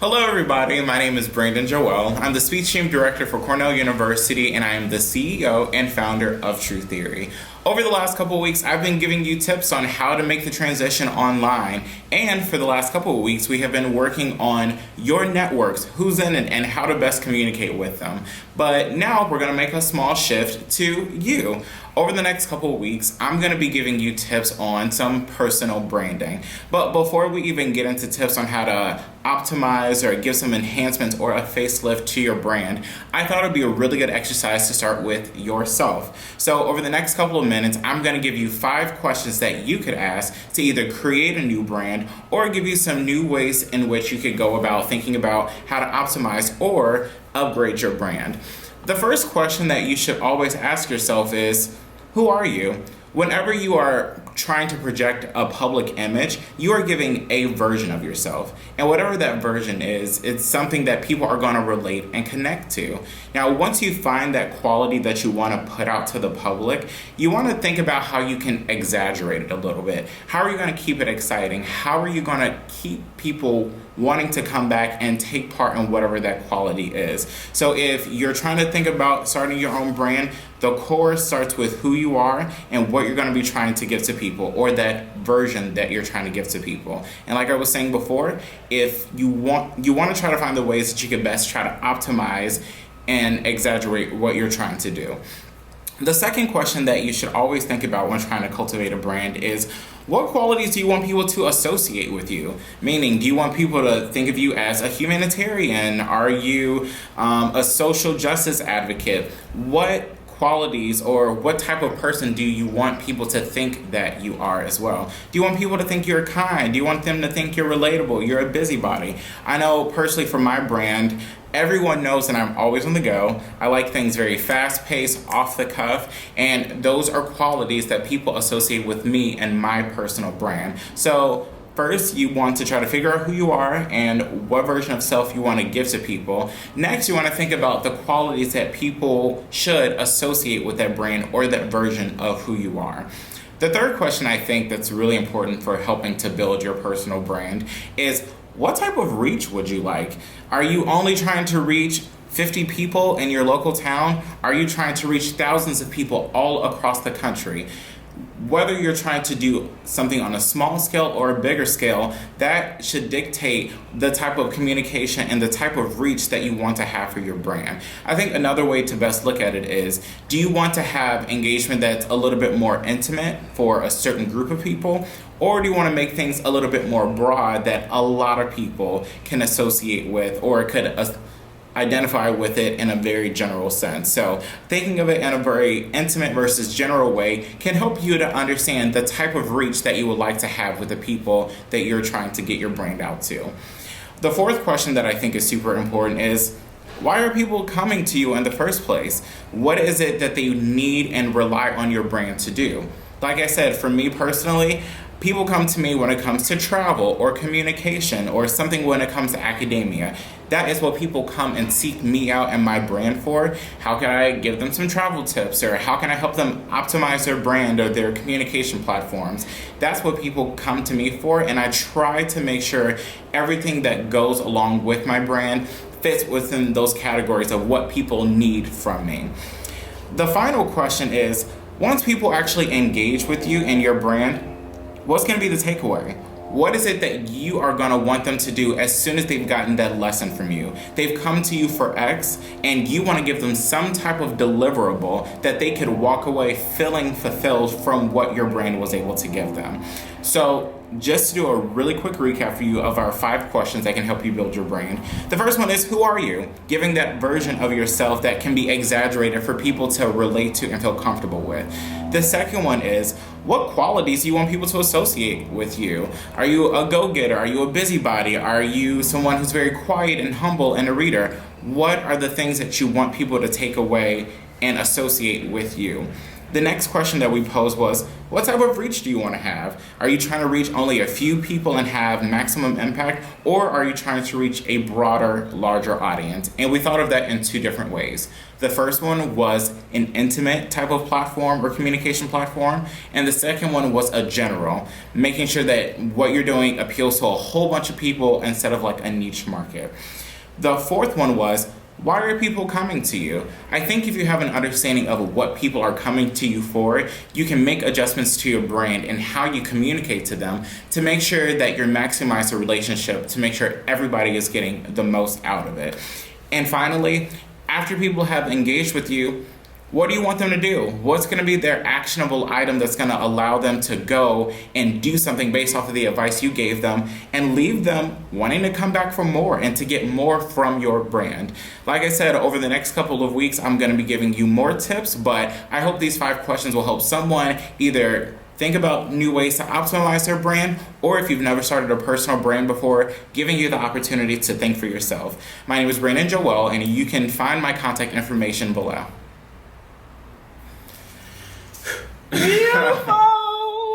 Hello everybody, my name is Brandon Joel. I'm the speech team director for Cornell University and I am the CEO and founder of True Theory. Over the last couple of weeks, I've been giving you tips on how to make the transition online. And for the last couple of weeks, we have been working on your networks, who's in it, and how to best communicate with them. But now we're going to make a small shift to you. Over the next couple of weeks, I'm going to be giving you tips on some personal branding. But before we even get into tips on how to optimize or give some enhancements or a facelift to your brand, I thought it would be a really good exercise to start with yourself. So over the next couple of minutes, I'm going to give you 5 questions that you could ask to either create a new brand or give you some new ways in which you could go about thinking about how to optimize or upgrade your brand. The first question that you should always ask yourself is, who are you? Whenever you are trying to project a public image, you are giving a version of yourself. And whatever that version is, it's something that people are going to relate and connect to. Now, once you find that quality that you want to put out to the public, you want to think about how you can exaggerate it a little bit. How are you going to keep it exciting? How are you going to keep people wanting to come back and take part in whatever that quality is? So if you're trying to think about starting your own brand, the core starts with who you are and what you're going to be trying to give to people, or that version that you're trying to give to people. And like I was saying before, if you want to try to find the ways that you can best try to optimize and exaggerate what you're trying to do. The second question that you should always think about when trying to cultivate a brand is, what qualities do you want people to associate with you? Meaning, do you want people to think of you as a humanitarian? Are you a social justice advocate? What qualities or what type of person do you want people to think that you are as well? Do you want people to think you're kind? Do you want them to think you're relatable, you're a busybody? I know personally for my brand, everyone knows that I'm always on the go. I like things very fast-paced, off the cuff, and those are qualities that people associate with me and my personal brand. So first, you want to try to figure out who you are and what version of self you want to give to people. Next, you want to think about the qualities that people should associate with that brand or that version of who you are. The third question I think that's really important for helping to build your personal brand is, what type of reach would you like? Are you only trying to reach 50 people in your local town? Are you trying to reach thousands of people all across the country? Whether you're trying to do something on a small scale or a bigger scale, that should dictate the type of communication and the type of reach that you want to have for your brand. I think another way to best look at it is, do you want to have engagement that's a little bit more intimate for a certain group of people? Or do you want to make things a little bit more broad that a lot of people can associate with or could identify with it in a very general sense? So thinking of it in a very intimate versus general way can help you to understand the type of reach that you would like to have with the people that you're trying to get your brand out to. The fourth question that I think is super important is, why are people coming to you in the first place? What is it that they need and rely on your brand to do? Like I said, for me personally, people come to me when it comes to travel or communication or something when it comes to academia. That is what people come and seek me out and my brand for. How can I give them some travel tips, or how can I help them optimize their brand or their communication platforms? That's what people come to me for, and I try to make sure everything that goes along with my brand fits within those categories of what people need from me. The final question is, once people actually engage with you and your brand, what's going to be the takeaway? What is it that you are going to want them to do as soon as they've gotten that lesson from you? They've come to you for X, and you want to give them some type of deliverable that they could walk away feeling fulfilled from what your brand was able to give them. So just to do a really quick recap for you of our 5 questions that can help you build your brand. The first one is, who are you? Giving that version of yourself that can be exaggerated for people to relate to and feel comfortable with. The second one is, what qualities do you want people to associate with you? Are you a go-getter? Are you a busybody? Are you someone who's very quiet and humble and a reader? What are the things that you want people to take away and associate with you? The next question that we posed was, what type of reach do you want to have? Are you trying to reach only a few people and have maximum impact, or are you trying to reach a broader, larger audience? And we thought of that in two different ways. The first one was an intimate type of platform or communication platform, and the second one was a general, making sure that what you're doing appeals to a whole bunch of people instead of like a niche market. The fourth one was, why are people coming to you? I think if you have an understanding of what people are coming to you for, you can make adjustments to your brand and how you communicate to them to make sure that you're maximizing the relationship, to make sure everybody is getting the most out of it. And finally, after people have engaged with you, what do you want them to do? What's going to be their actionable item that's going to allow them to go and do something based off of the advice you gave them and leave them wanting to come back for more and to get more from your brand? Like I said, over the next couple of weeks, I'm going to be giving you more tips, but I hope these 5 questions will help someone either think about new ways to optimize their brand, or if you've never started a personal brand before, giving you the opportunity to think for yourself. My name is Brandon Joel, and you can find my contact information below. Beautiful!